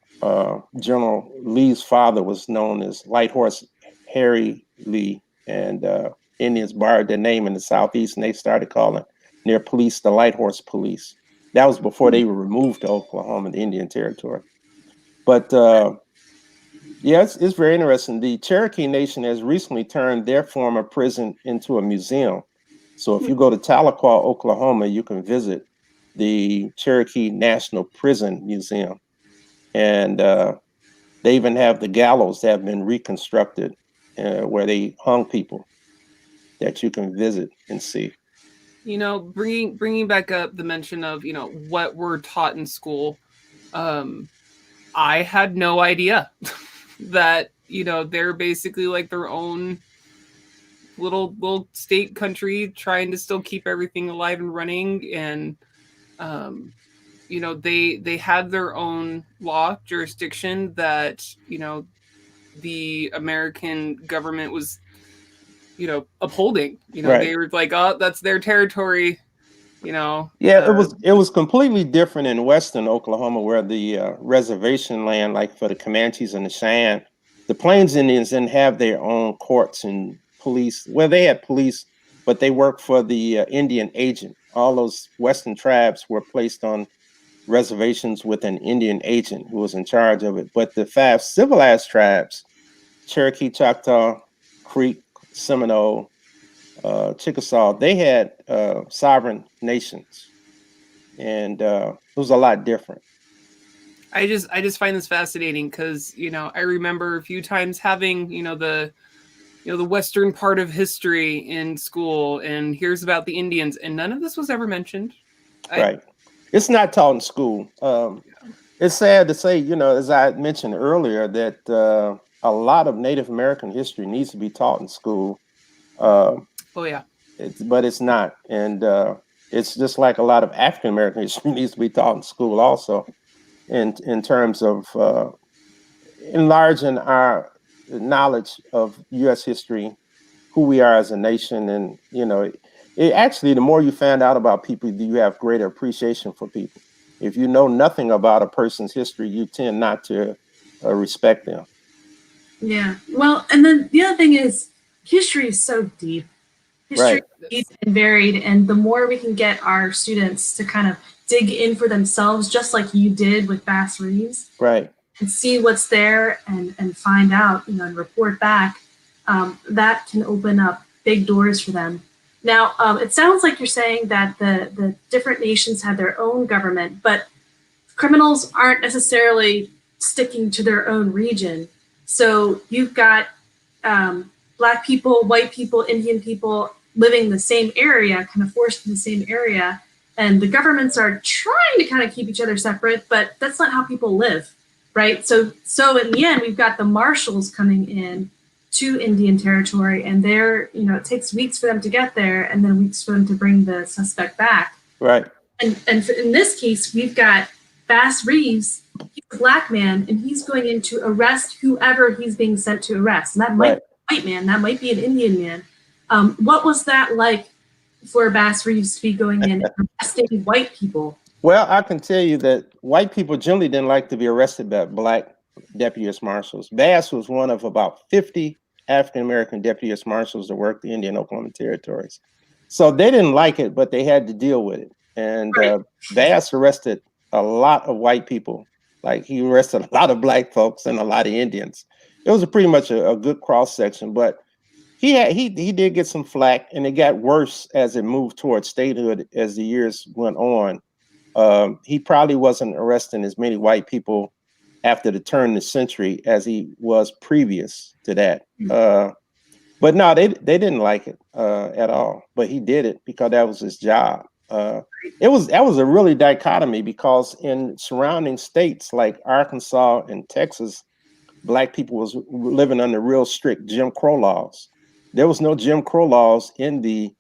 S2: General Lee's father was known as Light Horse Harry Lee, and Indians borrowed their name in the Southeast, and they started calling their police the Light Horse Police. That was before they were removed to Oklahoma, the Indian Territory. But yeah, it's very interesting. The Cherokee Nation has recently turned their former prison into a museum. So if you go to Tahlequah, Oklahoma, you can visit the Cherokee National Prison Museum. And they even have the gallows that have been reconstructed where they hung people that you can visit and see.
S3: You know, bringing back up the mention of, you know, what we're taught in school. I had no idea that, you know, they're basically like their own little state country trying to still keep everything alive and running. And you know, they had their own law jurisdiction that, you know, the American government was, you know, upholding. You know, They were like, oh, that's their territory, you know.
S2: Yeah, it was completely different in western Oklahoma, where the reservation land, like for the Comanches and the Cheyenne, the Plains Indians didn't have their own courts and police. Well, they had police, but they worked for the Indian agent. All those western tribes were placed on reservations with an Indian agent who was in charge of it. But the 5 civilized tribes, Cherokee, Choctaw, Creek, Seminole, Chickasaw, they had sovereign nations, and it was a lot different.
S3: I just find this fascinating because, you know, I remember a few times having, you know, the western part of history in school, and here's about the Indians, and none of this was ever mentioned.
S2: Right. It's not taught in school. It's sad to say, you know, as I mentioned earlier, that a lot of Native American history needs to be taught in school.
S3: Oh yeah.
S2: But it's not. And it's just like a lot of African American history needs to be taught in school also, in terms of enlarging our knowledge of U.S. history, who we are as a nation. And, you know, it actually, the more you find out about people, you have greater appreciation for people. If you know nothing about a person's history, you tend not to respect them.
S1: Yeah. Well, and then the other thing is, history is so deep. History is deep and varied, and the more we can get our students to kind of dig in for themselves, just like you did with Bass Reeves,
S2: right,
S1: and see what's there and find out, you know, and report back, that can open up big doors for them. Now, it sounds like you're saying that the different nations have their own government, but criminals aren't necessarily sticking to their own region. So you've got Black people, white people, Indian people living in the same area, kind of forced in the same area, and the governments are trying to kind of keep each other separate, but that's not how people live, right? So in the end, we've got the Marshals coming in to Indian Territory, and they're, you know, it takes weeks for them to get there, and then weeks for them to bring the suspect back.
S2: Right.
S1: And in this case, we've got Bass Reeves. He's a Black man, and he's going in to arrest whoever he's being sent to arrest. And that might be a white man, that might be an Indian man. What was that like for Bass Reeves to be going in and arresting white people?
S2: Well, I can tell you that white people generally didn't like to be arrested by Black deputy US Marshals. Bass was one of about 50 African-American deputy US Marshals that worked the Indian Oklahoma territories. So they didn't like it, but they had to deal with it. And Bass arrested a lot of white people. Like, he arrested a lot of Black folks and a lot of Indians. It was pretty much a good cross section, but he did get some flack, and it got worse as it moved towards statehood as the years went on. He probably wasn't arresting as many white people after the turn of the century as he was previous to that. But no, they didn't like it at all. But he did it because that was his job. That was a really dichotomy, because in surrounding states like Arkansas and Texas, Black people was living under real strict Jim Crow laws. There was no Jim Crow laws in the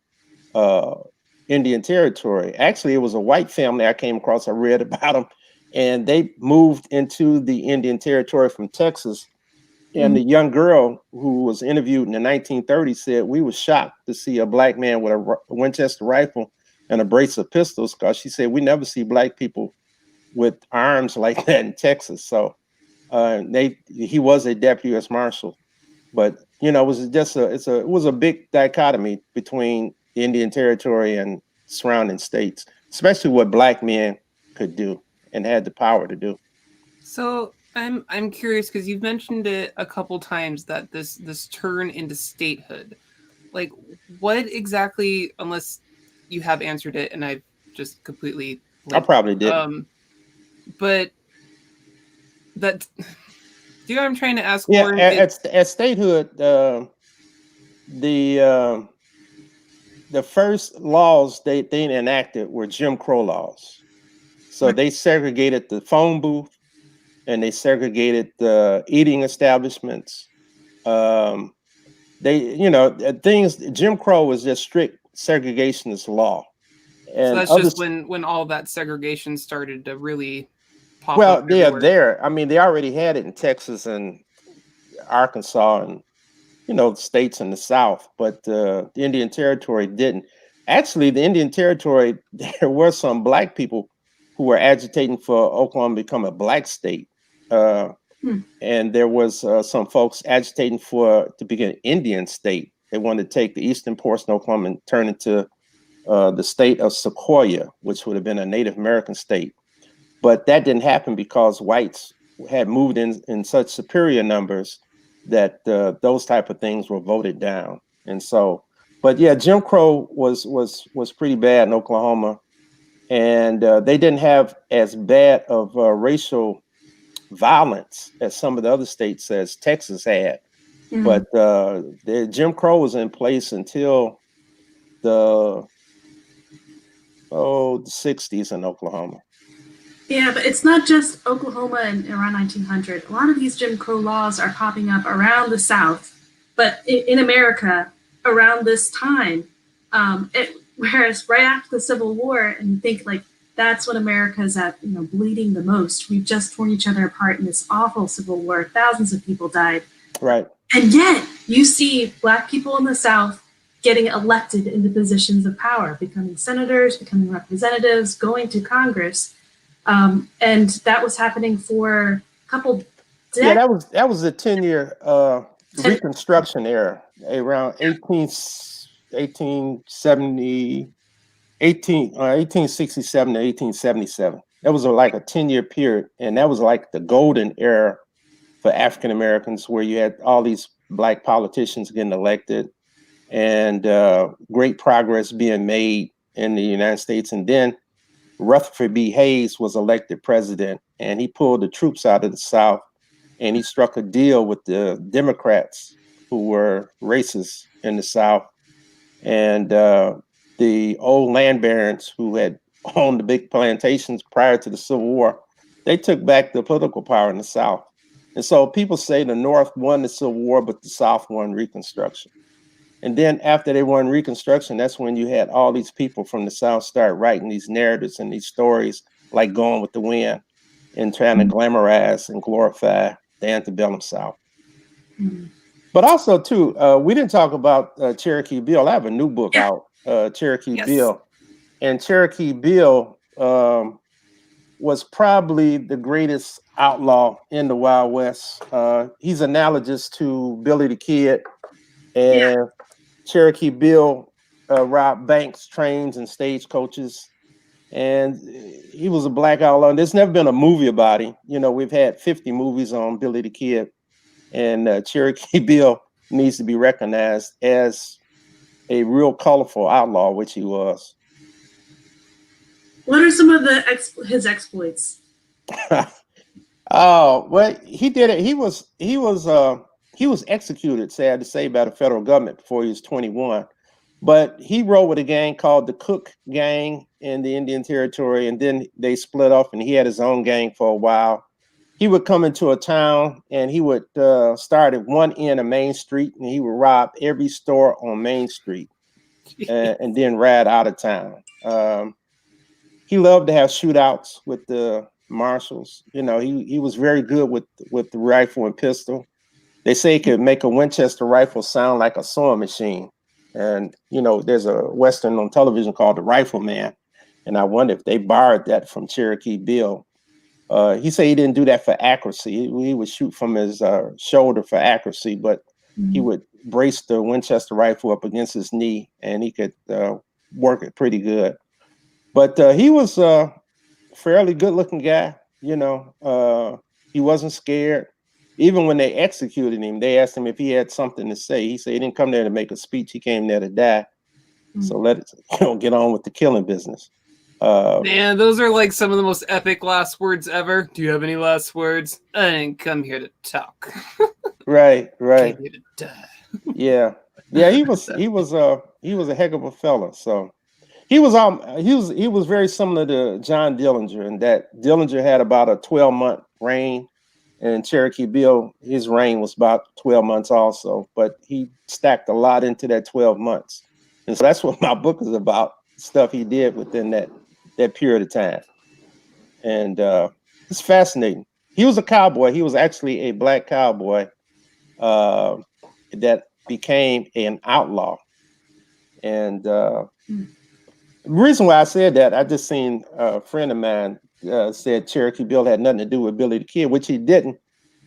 S2: Indian Territory. Actually, it was a white family I came across. I read about them, and they moved into the Indian Territory from Texas. And the young girl who was interviewed in the 1930s said, "We were shocked to see a Black man with a Winchester rifle and a brace of pistols," because she said, "We never see Black people with arms like that in Texas." So He was a deputy U.S. Marshal, but it was just it was a big dichotomy between the Indian Territory and surrounding states, especially what black men could do and had the power to do.
S3: So I'm curious because you've mentioned it a couple times that this turn into statehood, like what exactly, unless you have answered it and I've just completely
S2: I probably did.
S3: But that, do you know what I'm trying to ask?
S2: Yeah, at statehood, the first laws they enacted were Jim Crow laws. So they segregated the phone booth and they segregated the eating establishments. Things, Jim Crow was just strict segregationist law.
S3: And so that's
S2: others,
S3: just when all that segregation started to really pop
S2: well,
S3: up.
S2: They are there. I mean, they already had it in Texas and Arkansas and states in the South, but the Indian Territory didn't. Actually, the Indian Territory, there were some black people who were agitating for Oklahoma to become a black state. And there was some folks agitating to become an Indian state. They wanted to take the eastern portion of Oklahoma and turn it to the state of Sequoia, which would have been a Native American state. But that didn't happen because whites had moved in such superior numbers that those type of things were voted down. And so, but yeah, Jim Crow was pretty bad in Oklahoma, and they didn't have as bad of racial violence as some of the other states as Texas had. But the Jim Crow was in place until the 60s in Oklahoma.
S1: Yeah, but it's not just Oklahoma and around 1900. A lot of these Jim Crow laws are popping up around the South, but in America around this time. Whereas right after the Civil War, and you think like that's when America's at bleeding the most. We've just torn each other apart in this awful Civil War. Thousands of people died.
S2: Right.
S1: And yet you see Black people in the South getting elected into positions of power, becoming senators, becoming representatives, going to Congress. And that was happening for a couple decades.
S2: Yeah, that was the 10-year Reconstruction era, around 1867 to 1877. That was like a 10-year period, and that was like the golden era for African Americans, where you had all these Black politicians getting elected, and great progress being made in the United States. And then Rutherford B. Hayes was elected president, and he pulled the troops out of the South, and he struck a deal with the Democrats, who were racist in the South, and the old land barons who had owned the big plantations prior to the Civil War. They took back the political power in the South. And so people say the North won the Civil War, but the South won Reconstruction. And then after they won Reconstruction, that's when you had all these people from the South start writing these narratives and these stories like Gone with the Wind and trying to glamorize and glorify the antebellum South. But also, too, we didn't talk about Cherokee Bill. I have a new book out, Cherokee Bill. And Cherokee Bill was probably the greatest outlaw in the Wild West. He's analogous to Billy the Kid. And Cherokee Bill robbed banks, trains, and stagecoaches. And he was a black outlaw. And there's never been a movie about him. We've had 50 movies on Billy the Kid. And Cherokee Bill needs to be recognized as a real colorful outlaw, which he was.
S1: What are some of his exploits?
S2: Oh, well, he did it. He was executed, sad to say, by the federal government before he was 21. But he rode with a gang called the Cook Gang in the Indian Territory, and then they split off, and he had his own gang for a while. He would come into a town, and he would start at one end of Main Street, and he would rob every store on Main Street, and then ride out of town. He loved to have shootouts with the Marshals. He was very good with the rifle and pistol. They say he could make a Winchester rifle sound like a sewing machine. And, there's a Western on television called The Rifleman. And I wonder if they borrowed that from Cherokee Bill. He said he didn't do that for accuracy. He would shoot from his shoulder for accuracy, but he would brace the Winchester rifle up against his knee, and he could work it pretty good. But he was a fairly good-looking guy. He wasn't scared. Even when they executed him, they asked him if he had something to say. He said he didn't come there to make a speech. He came there to die. So let it get on with the killing business.
S3: Man, those are like some of the most epic last words ever. Do you have any last words? I didn't come here to talk.
S2: Right.
S3: Came here to die.
S2: Yeah. He was a heck of a fella. So he was very similar to John Dillinger, in that Dillinger had about a 12-month reign, and Cherokee Bill, his reign was about 12 months also, but he stacked a lot into that 12 months. And so that's what my book is about, stuff he did within that period of time. And it's fascinating. He was a cowboy. He was actually a black cowboy that became an outlaw. And the reason why I said that, I just seen a friend of mine said Cherokee Bill had nothing to do with Billy the Kid, which he didn't.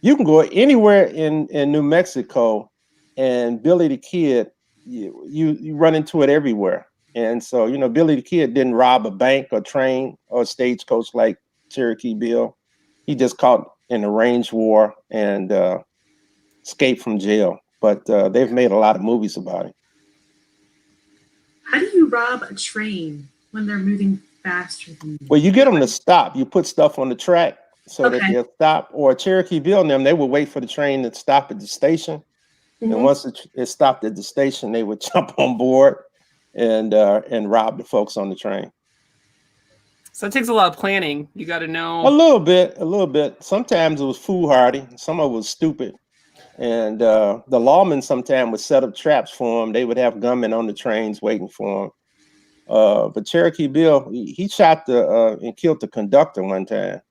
S2: You can go anywhere in New Mexico, and Billy the Kid, you run into it everywhere. And so, Billy the Kid didn't rob a bank or train or stagecoach like Cherokee Bill. He just caught in a range war and escaped from jail. But they've made a lot of movies about it.
S1: How do you rob a train when they're moving faster than you?
S2: Well, you get them to stop. You put stuff on the track so that they'll stop. Or Cherokee Bill and them, they would wait for the train to stop at the station. And once it stopped at the station, they would jump on board and rob the folks on the train.
S3: So it takes a lot of planning. You got to know.
S2: A little bit. Sometimes it was foolhardy. Some of it was stupid. And the lawmen sometimes would set up traps for them. They would have gunmen on the trains waiting for them. But Cherokee Bill, he shot and killed the conductor one time.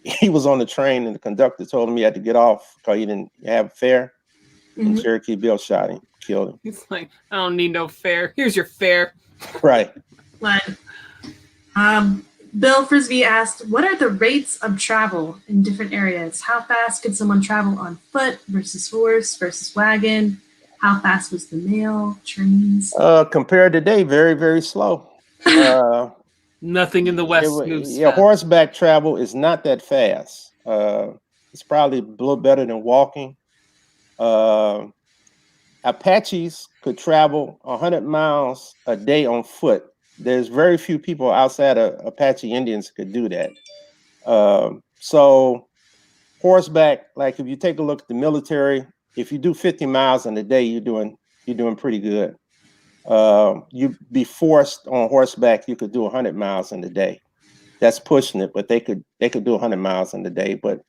S2: He was on the train, and the conductor told him he had to get off because he didn't have fare. And Cherokee Bill shot him, killed him.
S3: He's like, I don't need no fare. Here's your fare.
S2: Right.
S1: Bill Frisbee asked, what are the rates of travel in different areas? How fast could someone travel on foot versus horse versus wagon? How fast was the mail, trains?
S2: Compared to today, very, very slow.
S3: Nothing in the West moves fast.
S2: Horseback travel is not that fast. It's probably a little better than walking. Apaches could travel 100 miles a day on foot. There's very few people outside of Apache Indians could do that. So horseback, like if you take a look at the military, if you do 50 miles in a day, you're doing pretty good. You'd be forced on horseback, you could do 100 miles in a day. That's pushing it, but they could do 100 miles in a day. But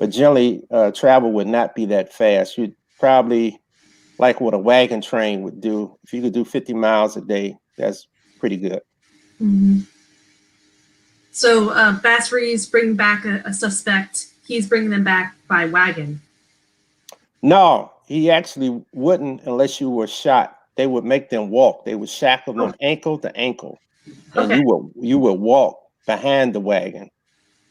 S2: generally, travel would not be that fast. You'd probably, like what a wagon train would do, if you could do 50 miles a day, that's pretty good.
S1: So Bass Reeves bringing back a suspect, he's bringing them back by wagon.
S2: No, he actually wouldn't unless you were shot. They would make them walk. They would shackle them ankle to ankle, and you would walk behind the wagon.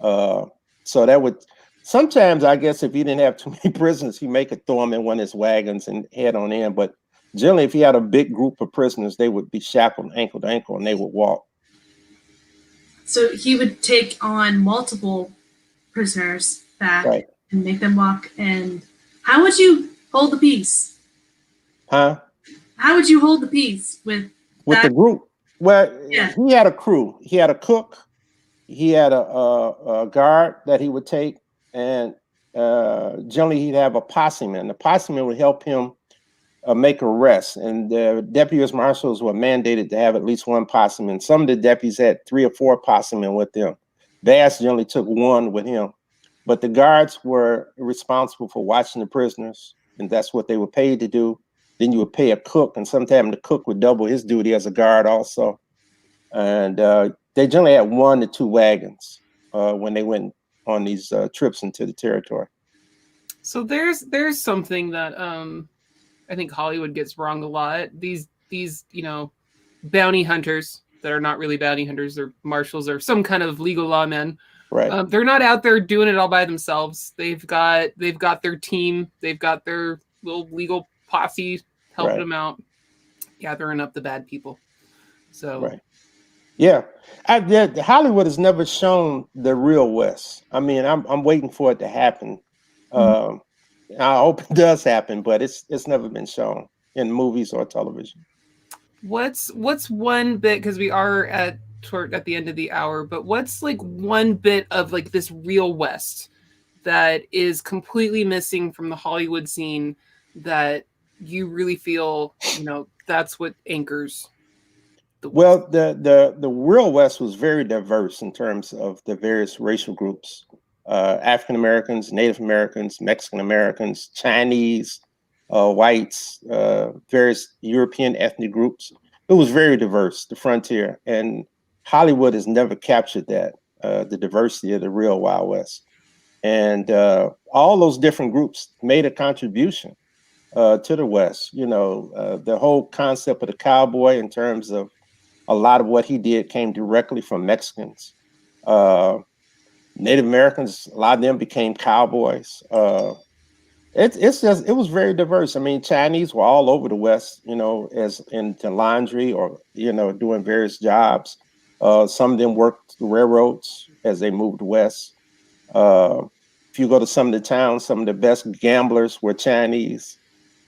S2: So that would sometimes, I guess, if he didn't have too many prisoners, he may could throw them in one of his wagons and head on in. But generally, if he had a big group of prisoners, they would be shackled ankle to ankle, and they would walk.
S1: So he would take on multiple prisoners back and make them walk. And how would you hold the peace?
S2: Huh?
S1: How would you hold the peace with
S2: the group? Well, he had a crew. He had a cook. He had a guard that he would take, and generally he'd have a posseman. The posseman would help him make arrests, and the deputy US Marshals were mandated to have at least one posseman. Some of the deputies had 3 or 4 possemen with them. Bass generally took one with him, but the guards were responsible for watching the prisoners, and that's what they were paid to do. Then you would pay a cook, and sometimes the cook would double his duty as a guard also. And they generally had 1 to 2 wagons when they went on these trips into the territory.
S3: So there's something that I think Hollywood gets wrong a lot. These bounty hunters that are not really bounty hunters, they're marshals or some kind of legal lawmen.
S2: Right.
S3: They're not out there doing it all by themselves. They've got their team. They've got their little legal posse helping
S2: Right.
S3: them out, gathering up the bad people. So
S2: Right. Yeah. Hollywood has never shown the real West. I mean, I'm waiting for it to happen. Um, I hope it does happen, but it's never been shown in movies or television.
S3: what's one bit, because we are at the end of the hour, but what's like one bit of like this real West that is completely missing from the Hollywood scene that you really feel, that's what anchors the West?
S2: Well, the real West was very diverse in terms of the various racial groups: African Americans, Native Americans, Mexican Americans, Chinese, whites, various European ethnic groups. It was very diverse, the frontier, and Hollywood has never captured that, the diversity of the real Wild West. And all those different groups made a contribution to the West. The whole concept of the cowboy, in terms of a lot of what he did, came directly from Mexicans. Native Americans, a lot of them became cowboys. It was very diverse. I mean, Chinese were all over the West, as into laundry or, doing various jobs. Some of them worked the railroads as they moved west. If you go to some of the towns, some of the best gamblers were Chinese.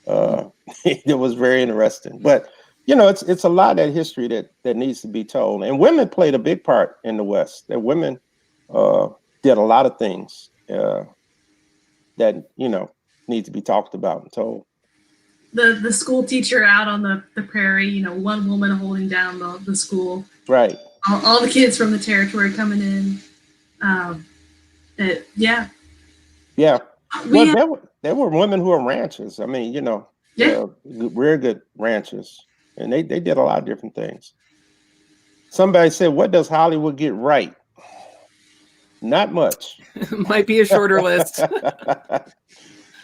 S2: It was very interesting. But it's a lot of history that needs to be told. And women played a big part in the West. That women did a lot of things that need to be talked about and told.
S1: The school teacher out on the prairie, one woman holding down the school.
S2: Right.
S1: All the kids from the territory coming in. Yeah.
S2: Yeah. Well, there were women who were ranchers. I mean, very good ranchers. And they did a lot of different things. Somebody said, what does Hollywood get right? Not much.
S3: Might be a shorter list.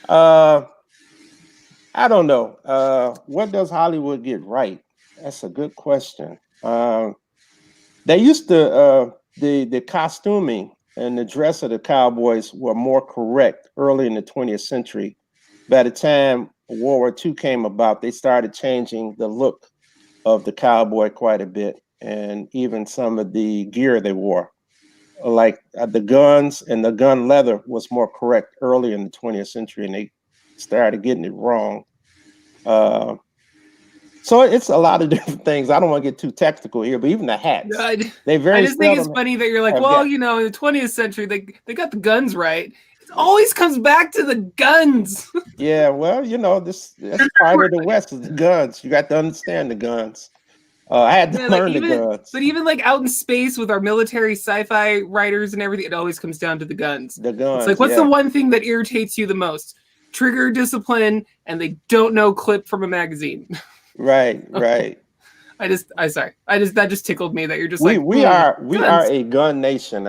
S2: I don't know. What does Hollywood get right? That's a good question. They used to, the costuming and the dress of the cowboys were more correct early in the 20th century. By the time World War II came about, they started changing the look of the cowboy quite a bit, and even some of the gear they wore. Like the guns and the gun leather was more correct early in the 20th century, and they started getting it wrong. So it's a lot of different things. I don't want to get too technical here, but even the hats,
S3: I just think it's funny that you're like, well,
S2: in
S3: the 20th century, they got the guns right. It always comes back to the guns.
S2: Yeah, well, that's part of the West is the guns. You got to understand the guns. I had to learn the guns.
S3: But even like out in space with our military sci-fi writers and everything, it always comes down to the guns.
S2: The guns.
S3: It's like, what's the one thing that irritates you the most? Trigger discipline, and they don't know clip from a magazine.
S2: Right.
S3: That just tickled me that you're just
S2: we are a gun nation,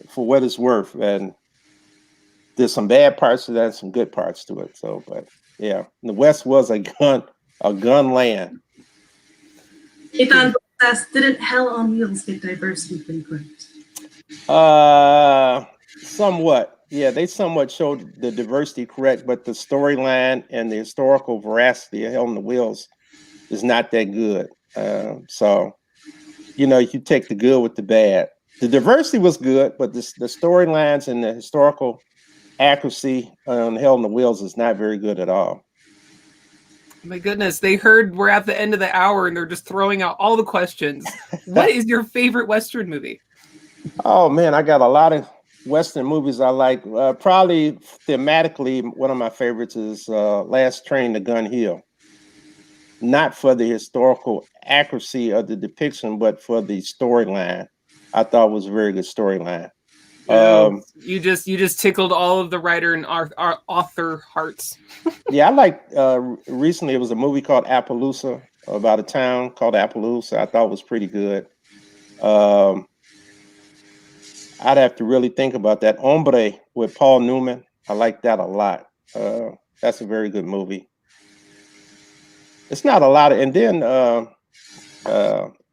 S2: for what it's worth, and there's some bad parts to that and some good parts to it. So, but yeah, the West was a gun land.
S1: Ethan, didn't Hell on Wheels get diversity pretty quick?
S2: Somewhat. Yeah, they somewhat showed the diversity correct, but the storyline and the historical veracity of Hell on the Wheels is not that good. So, you take the good with the bad. The diversity was good, but the storylines and the historical accuracy on Hell on the Wheels is not very good at all.
S3: My goodness, they heard we're at the end of the hour and they're just throwing out all the questions. What is your favorite Western movie?
S2: Oh, man, I got a lot of Western movies I like. Probably thematically, one of my favorites is Last Train to Gun Hill. Not for the historical accuracy of the depiction, but for the storyline. I thought it was a very good storyline.
S3: You just tickled all of the writer and our author hearts.
S2: Yeah, I like recently it was a movie called Appaloosa, about a town called Appaloosa. I thought it was pretty good. I'd have to really think about that. Hombre with Paul Newman. I like that a lot. That's a very good movie. It's not a lot of, and then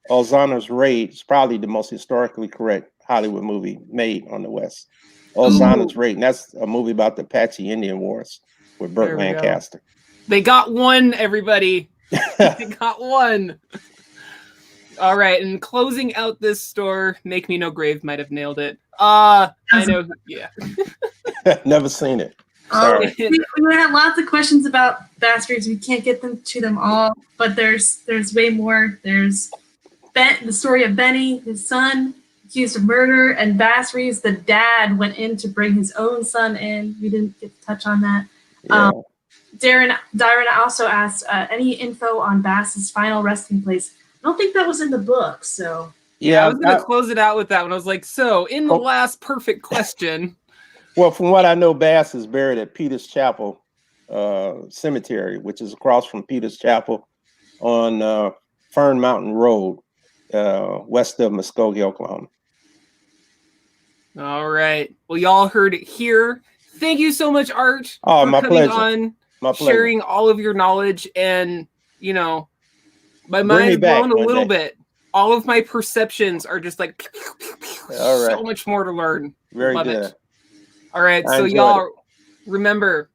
S2: Ozana's Raid is probably the most historically correct Hollywood movie made on the West. All Silence Rating. That's a movie about the Apache Indian Wars with Burt Lancaster.
S3: They got one, everybody. They got one. All right, and closing out this store, Make Me No Grave might have nailed it. I know, yeah.
S2: Never seen it. Sorry.
S1: We had lots of questions about Bass Reeves. We can't get to them all, but there's way more. There's the story of Benny, his son, accused of murder, and Bass Reeves, the dad, went in to bring his own son in. We didn't get to touch on that.
S2: Yeah.
S1: Darren also asked any info on Bass's final resting place. I don't think that was in the book, so.
S3: Yeah, I was going to close it out with that one. I was like, so in the last perfect question.
S2: Well, from what I know, Bass is buried at Peters Chapel Cemetery, which is across from Peters Chapel on Fern Mountain Road, west of Muskogee, Oklahoma.
S3: All right. Well, y'all heard it here. Thank you so much, Art,
S2: for
S3: my
S2: coming
S3: on, sharing all of your knowledge, and, you know, my mind's blown a little bit. All of my perceptions are just like so much more to learn.
S2: Very
S3: Love
S2: good.
S3: It. All right, so y'all remember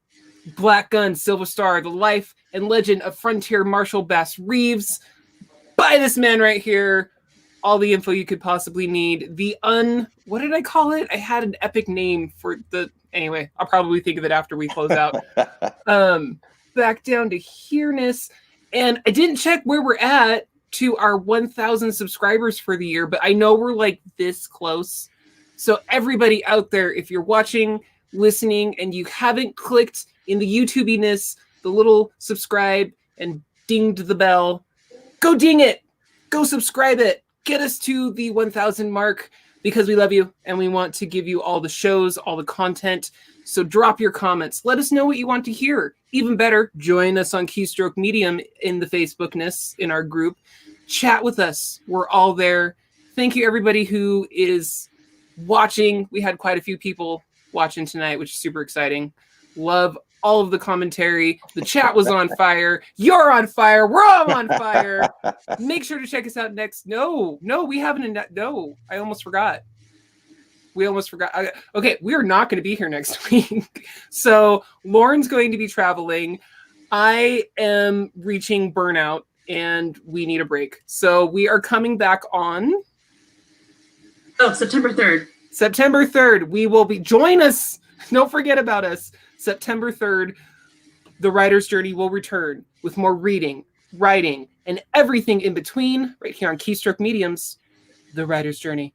S3: Black Gun, Silver Star, the life and legend of Frontier Marshal Bass Reeves. Buy this man right here. All the info you could possibly need. What did I call it? I had an epic name for anyway, I'll probably think of it after we close out. Back down to here-ness. And I didn't check where we're at to our 1,000 subscribers for the year, but I know we're like this close. So everybody out there, if you're watching, listening, and you haven't clicked in the YouTubiness, the little subscribe and dinged the bell, go ding it. Go subscribe it. Get us to the 1,000 mark because we love you and we want to give you all the shows, all the content. So drop your comments. Let us know what you want to hear. Even better, join us on Keystroke Medium in the Facebookness in our group. Chat with us. We're all there. Thank you, everybody who is watching. We had quite a few people watching tonight, which is super exciting. Love all of the commentary. The chat was on fire. You're on fire. We're all on fire. Make sure to check us out next. No, we haven't. No, I almost forgot. Okay, we are not going to be here next week. So Lauren's going to be traveling. I am reaching burnout and we need a break. So we are coming back on
S1: September 3rd.
S3: September 3rd. We will be, join us. Don't forget about us. September 3rd, the writer's journey will return with more reading, writing, and everything in between right here on Keystroke Medium's The Writer's Journey.